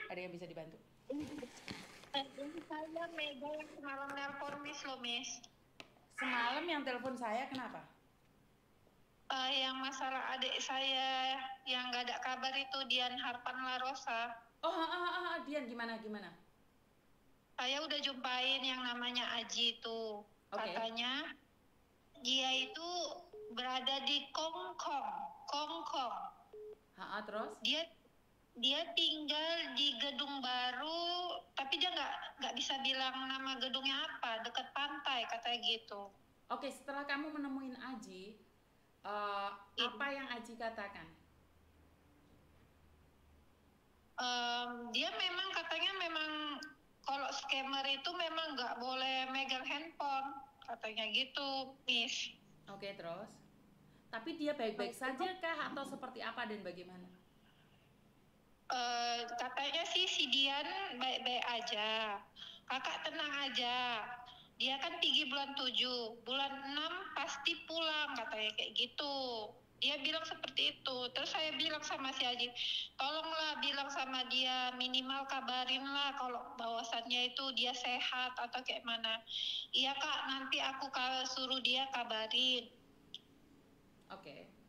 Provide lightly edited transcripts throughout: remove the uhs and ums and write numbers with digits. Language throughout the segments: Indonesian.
Ada yang bisa dibantu? Ini saya Mega yang semalam nelpon Miss loh, Miss. Semalam yang telepon saya kenapa? Yang masalah adik saya yang gak ada kabar itu, Dian Harpan La Rosa. Oh, Dian gimana gimana? Saya udah jumpain yang namanya Aji itu. Oke. Katanya dia itu berada di Kongkong. Kongkong. Terus? Dia dia tinggal di gedung baru, tapi dia nggak bisa bilang nama gedungnya apa, dekat pantai katanya gitu. Oke, setelah kamu menemuin Aji, apa Iya. yang Aji katakan? Dia memang katanya memang kalau scammer itu memang nggak boleh megang handphone, katanya gitu, Miss. Oke, terus? Tapi dia baik-baik saja kah atau seperti apa dan bagaimana? Katanya sih si Dian baik-baik aja. Kakak tenang aja. Dia kan pergi bulan 7, bulan 6 pasti pulang katanya kayak gitu. Dia bilang seperti itu. Terus saya bilang sama si Aji, tolonglah bilang sama dia, minimal kabarin lah kalau bahwasannya itu dia sehat atau kayak mana. Iya kak, nanti aku suruh dia kabarin. Oke.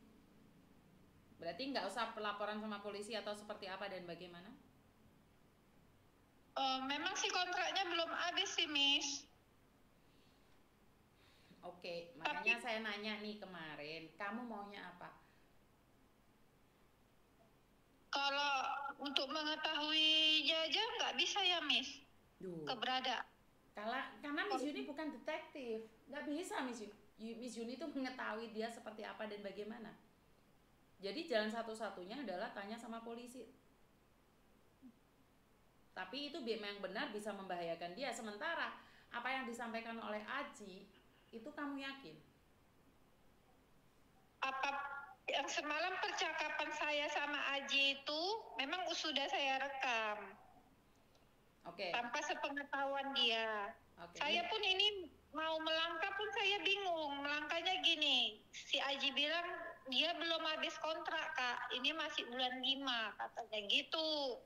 Berarti nggak usah pelaporan sama polisi atau seperti apa dan bagaimana? Memang sih kontraknya belum habis sih, Miss. Oke, makanya Tapi saya nanya nih kemarin, kamu maunya apa? kalau untuk mengetahuinya aja nggak bisa ya, Miss. Duh, Keberadaan. karena Miss Yuni bukan detektif, nggak bisa Miss Yuni itu mengetahui dia seperti apa dan bagaimana. Jadi jalan satu-satunya adalah tanya sama polisi. Tapi itu memang benar bisa membahayakan dia. Sementara apa yang disampaikan oleh Aji itu kamu yakin? Apa yang semalam percakapan saya sama Aji itu memang sudah saya rekam Oke, tanpa sepengetahuan dia. oke. Saya pun ini mau melangkah pun saya bingung. Melangkahnya gini, si Aji bilang dia belum habis kontrak kak, ini masih bulan 5 katanya gitu.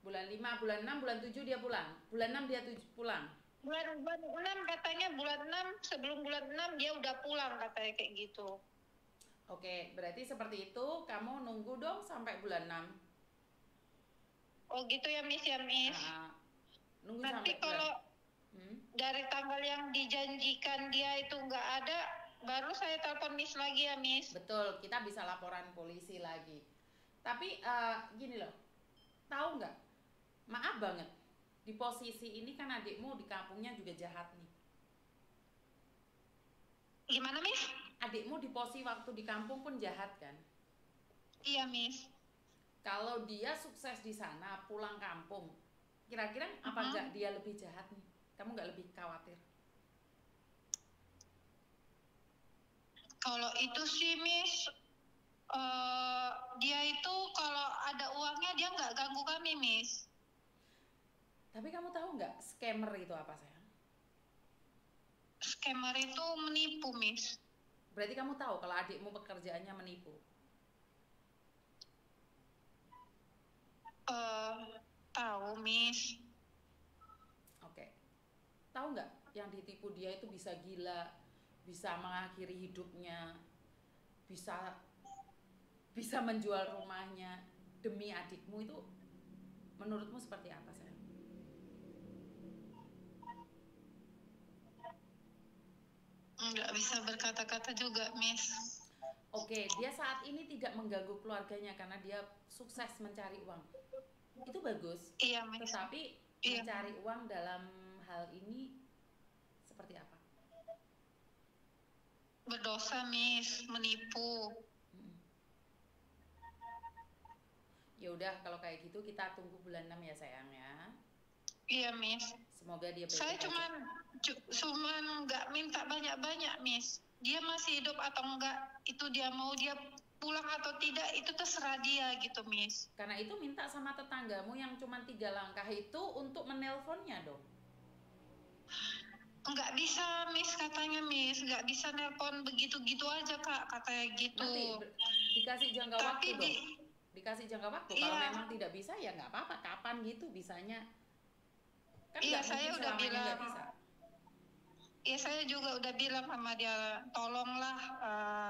Bulan 5, bulan 6, bulan 7 dia pulang. Bulan 6 dia pulang. Bulan 6 katanya, bulan 6 sebelum bulan 6 dia udah pulang katanya kayak gitu. Oke, berarti seperti itu kamu nunggu dong sampai bulan 6. Oh gitu ya Miss ya Miss. Nunggu Nanti sampai bulan. kalau dari tanggal yang dijanjikan dia itu nggak ada, baru saya telepon Miss lagi ya Miss. Betul, kita bisa laporan polisi lagi. Tapi gini loh, tahu nggak? Maaf banget, di posisi ini kan adikmu di kampungnya juga jahat nih. Gimana Miss? Adikmu di posisi waktu di kampung pun jahat kan? Iya Miss. Kalau dia sukses di sana, pulang kampung, kira-kira apa nggak dia lebih jahat nih? Kamu nggak lebih khawatir? Kalau itu sih Miss, dia itu kalau ada uangnya dia nggak ganggu kami Miss. Tapi kamu tahu nggak scammer itu apa sayang? Scammer itu menipu Miss. Berarti kamu tahu kalau adikmu pekerjaannya menipu? Tahu Miss. Oke. Tahu nggak yang ditipu dia itu bisa gila, bisa mengakhiri hidupnya, bisa bisa menjual rumahnya demi adikmu itu menurutmu seperti apa sayang? Nggak bisa berkata-kata juga Miss. Oke, dia saat ini tidak mengganggu keluarganya karena dia sukses mencari uang. Itu bagus. Iya Miss. Tetapi Iya. mencari uang dalam hal ini seperti apa? Berdosa Miss, menipu. Ya udah kalau kayak gitu kita tunggu bulan 6 ya sayang ya. Iya Miss. Semoga dia Saya baik-baik aja. cuman nggak minta banyak-banyak Miss. Dia masih hidup atau enggak, itu dia mau dia pulang atau tidak itu terserah dia gitu Miss. Karena itu minta sama tetanggamu yang cuma 3 langkah itu untuk menelponnya dong. Nggak bisa Miss katanya Miss, nggak bisa nelpon begitu-gitu aja Kak katanya gitu. Nanti dikasih jangka Tapi waktu dong. dikasih jangka waktu. Kalau Iya, memang tidak bisa ya nggak apa-apa, kapan gitu bisanya. Kan iya nggak saya mungkin udah selamanya bilang. nggak bisa. Ya saya juga udah bilang sama dia, tolonglah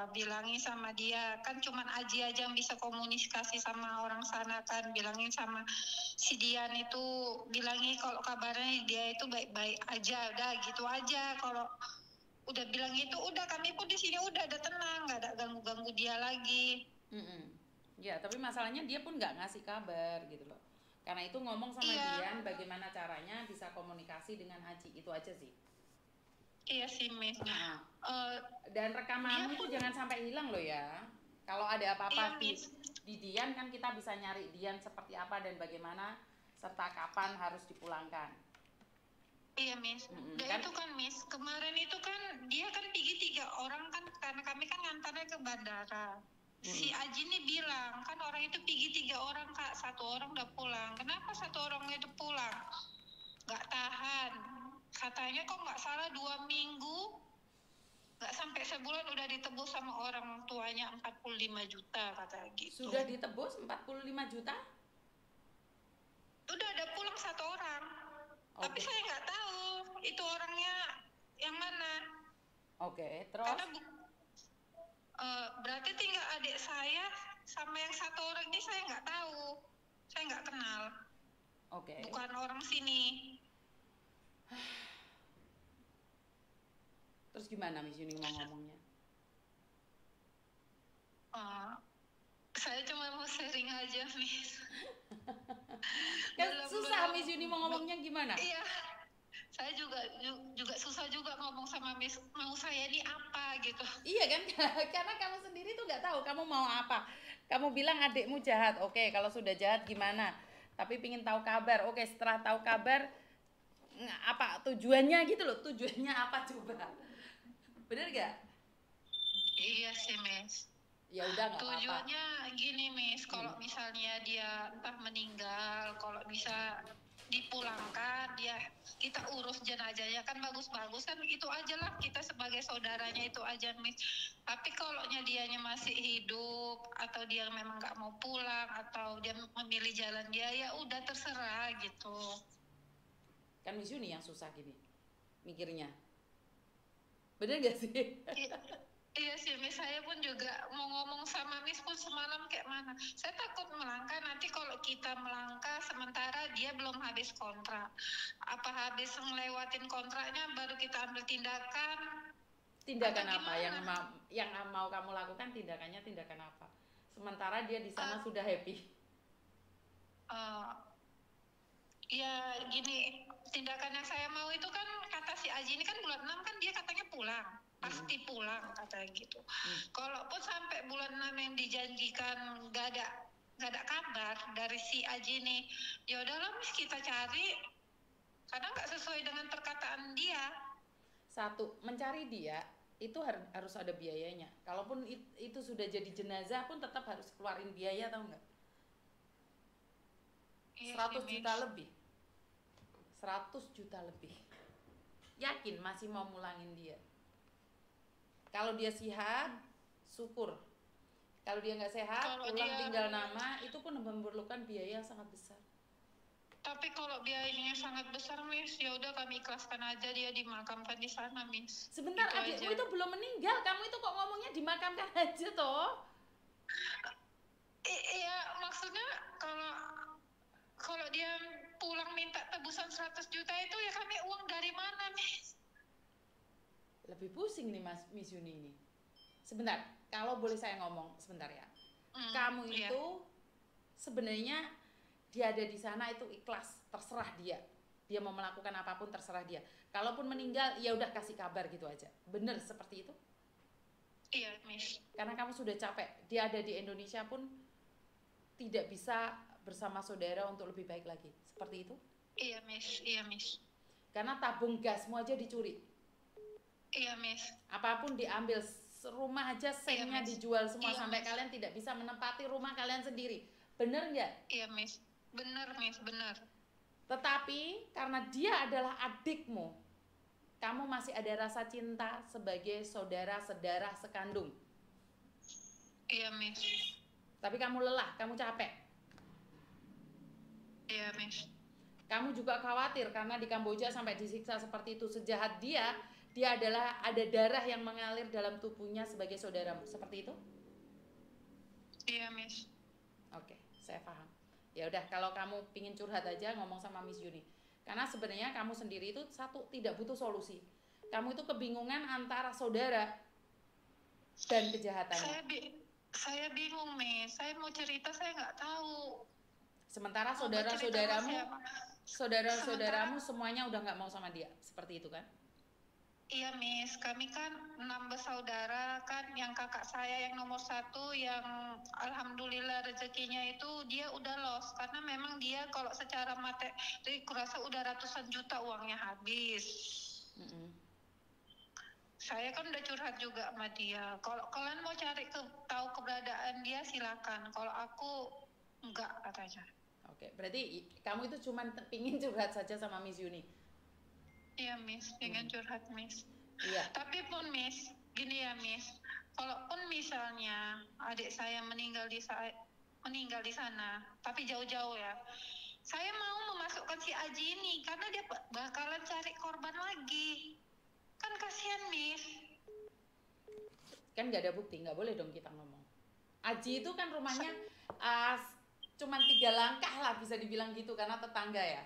bilangi sama dia, kan cuman Aji aja yang bisa komunikasi sama orang sana kan, bilangin sama si Dian itu, bilangi kalau kabarnya dia itu baik-baik aja, udah gitu aja. Kalau udah bilang gitu, udah kami pun di sini udah ada tenang, nggak ada ganggu-ganggu dia lagi. Ya, tapi masalahnya dia pun nggak ngasih kabar gitu loh. Karena itu ngomong sama Iya, Dian bagaimana caranya bisa komunikasi dengan Aji, itu aja sih. iya sih Miss. Nah, Eh, dan rekamanmu Dia itu pun- jangan sampai hilang loh ya. Kalau ada Iya apa-apa Miss. di Dian kan kita bisa nyari Dian seperti apa dan bagaimana serta kapan harus dipulangkan. Iya Miss. kan? Dan itu kan Miss, kemarin itu kan dia kan pergi 3 orang kan, karena kami kan ngantarnya ke bandara. Si Aji nih bilang kan orang itu pergi 3 orang Kak, 1 orang udah pulang. Kenapa 1 orang itu pulang? Nggak tahan. Katanya kok nggak salah 2 minggu, nggak sampai sebulan udah ditebus sama orang tuanya 45 juta kata gitu. Sudah ditebus 45 juta? Udah ada pulang 1 orang. Tapi saya nggak tahu itu orangnya yang mana. Oke, terus? Karena berarti tinggal adik saya sama yang 1 orang ini saya nggak tahu. Saya nggak kenal. Oke. Bukan orang sini. Terus gimana Miss Yuni mau ngomongnya? Saya cuma mau sharing aja, Miss. Kan susah Miss Yuni mau ngomongnya gimana? Iya, saya juga susah juga ngomong sama Miss, mau saya ini apa gitu. Iya kan, karena kamu sendiri tuh nggak tahu kamu mau apa. Kamu bilang adikmu jahat, oke, kalau sudah jahat gimana? Tapi pingin tahu kabar, oke, setelah tahu kabar apa tujuannya gitu loh, tujuannya apa coba? Bener gak? Iya sih Miss. Ya udah nggak apa-apa. Tujuannya gini Miss, kalau misalnya dia entah meninggal, kalau bisa dipulangkan, dia kita urus jenazahnya kan bagus-bagus kan, itu aja lah, kita sebagai saudaranya itu aja Miss. Tapi kalau dianya masih hidup atau dia memang nggak mau pulang atau dia memilih jalan dia, ya udah terserah gitu. Kan Miss Yuni yang susah gini mikirnya, bener gak sih? Iya sih Miss, saya pun juga mau ngomong sama Miss pun semalam kayak mana. Saya takut melangkah, nanti kalau kita melangkah sementara dia belum habis kontrak. Apa habis ngelewatin kontraknya baru kita ambil tindakan? Tindakan apa yang mau kamu lakukan? Tindakan apa? Sementara dia di sana sudah happy. Ya gini, tindakan yang saya mau itu kan kata si Aji ini kan bulan 6 kan dia katanya pulang. Pasti pulang katanya gitu. Kalaupun sampai bulan 6 yang dijanjikan nggak ada kabar dari si Aji nih, ya udahlah Miss, kita cari karena nggak sesuai dengan perkataan dia. Satu, mencari dia itu harus ada biayanya. Kalaupun itu sudah jadi jenazah pun tetap harus keluarin biaya, tahu nggak? 100 juta lebih. 100 juta lebih. Yakin masih mau mulangin dia? Kalau dia sehat, syukur. Kalau dia nggak sehat, pulang tinggal nama, itu pun memerlukan biaya yang sangat besar. Tapi kalau biayanya sangat besar, Miss, ya udah kami ikhlaskan aja dia dimakamkan di sana, Miss. Sebentar, gitu adikmu aja. Itu belum meninggal, kamu itu kok ngomongnya dimakamkan aja toh? Iya, maksudnya kalau dia pulang minta tebusan 100 juta itu ya kami uang dari mana, Miss? Lebih pusing nih Miss Yuni ini. Sebentar, kalau boleh saya ngomong sebentar ya. Kamu itu sebenarnya dia ada di sana itu ikhlas, terserah dia. Dia mau melakukan apapun terserah dia. Kalaupun meninggal ya udah kasih kabar gitu aja. Bener seperti itu? Iya, Miss. Karena kamu sudah capek. Dia ada di Indonesia pun tidak bisa bersama saudara untuk lebih baik lagi. Seperti itu? Iya, Miss. Iya, Miss. Karena tabung gasmu aja dicuri. Iya, Miss. Apapun diambil, rumah aja sengnya dijual semua sampai kalian tidak bisa menempati rumah kalian sendiri. Bener nggak? Iya, Miss. Bener, Miss. Bener. Tetapi karena dia adalah adikmu, kamu masih ada rasa cinta sebagai saudara sedarah sekandung. Iya, Miss. Tapi kamu lelah, kamu capek. Iya, Miss. Kamu juga khawatir karena di Kamboja sampai disiksa seperti itu. Sejahat dia adalah ada darah yang mengalir dalam tubuhnya sebagai saudaramu. Seperti itu? Iya, Miss. Oke, saya paham. Ya udah, kalau kamu pingin curhat aja ngomong sama Miss Yuni. Karena sebenarnya kamu sendiri itu satu tidak butuh solusi. Kamu itu kebingungan antara saudara dan kejahatannya. Saya bingung, Miss. Saya mau cerita, saya nggak tahu. Sementara Mau bercerita sama siapa? saudara-saudaramu semuanya udah nggak mau sama dia, seperti itu kan? Iya, Miss. Kami kan 6 bersaudara kan. Yang kakak saya yang nomor 1 yang alhamdulillah rezekinya itu dia udah lost. Karena memang dia kalau secara materi kurasa udah ratusan juta uangnya habis. Saya kan udah curhat juga sama dia. Kalau kalian mau cari tahu keberadaan dia silakan. Kalau aku enggak katanya. Oke, berarti kamu itu cuma pingin curhat saja sama Miss Yuni? Iya, Miss, pengen curhat, Miss. Iya. Tapi pun, Miss, gini ya, Miss. Kalaupun misalnya adik saya meninggal di sana, tapi jauh-jauh ya, saya mau memasukkan si Aji ini karena dia bakalan cari korban lagi. Kan kasihan, Miss. Kan nggak ada bukti, nggak boleh dong kita ngomong. Aji itu kan rumahnya cuman 3 langkah lah bisa dibilang gitu karena tetangga ya.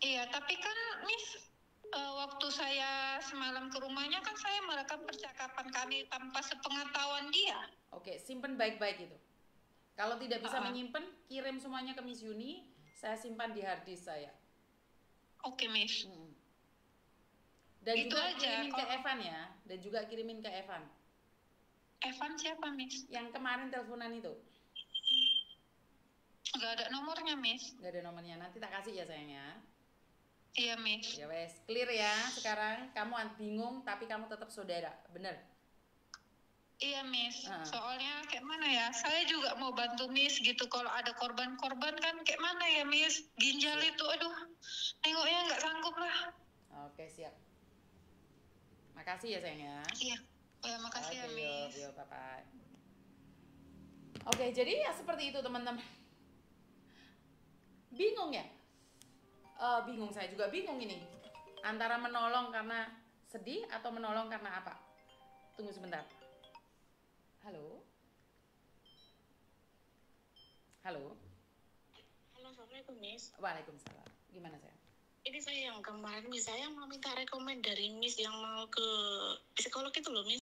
Iya, tapi kan Miss, waktu saya semalam ke rumahnya kan saya merekam percakapan kami tanpa sepengetahuan dia. Oke, simpen baik-baik itu. Kalau tidak bisa menyimpan, kirim semuanya ke Miss Yuni, saya simpan di hard disk saya. Oke, Miss. Dan itu juga aja, kirimin ke Evan ya, dan juga kirimin ke Evan. Evan siapa, Miss? Yang kemarin teleponan itu. Gak ada nomornya, Miss. Gak ada nomornya, nanti tak kasih ya sayangnya. Iya, Miss. Ya wes, clear ya sekarang. Kamu bingung tapi kamu tetap saudara, bener? Iya, Miss. Soalnya kayak mana ya, saya juga mau bantu Miss gitu. Kalau ada korban-korban kan kayak mana ya, Miss? Ginjal itu, aduh, nengoknya nggak sanggup lah. Oke, siap. Makasih ya sayangnya. Iya, ya makasih ya, Miss. Yuk, bye-bye. Oke, jadi ya seperti itu teman-teman. Bingung ya? Bingung, saya juga bingung ini. Antara menolong karena sedih atau menolong karena apa? Tunggu sebentar. Halo? Halo? Halo, Assalamualaikum, Miss. Waalaikumsalam. Gimana saya? Ini saya yang kemarin, Miss, saya mau minta rekomend dari Miss yang mau ke psikolog itu loh, Miss.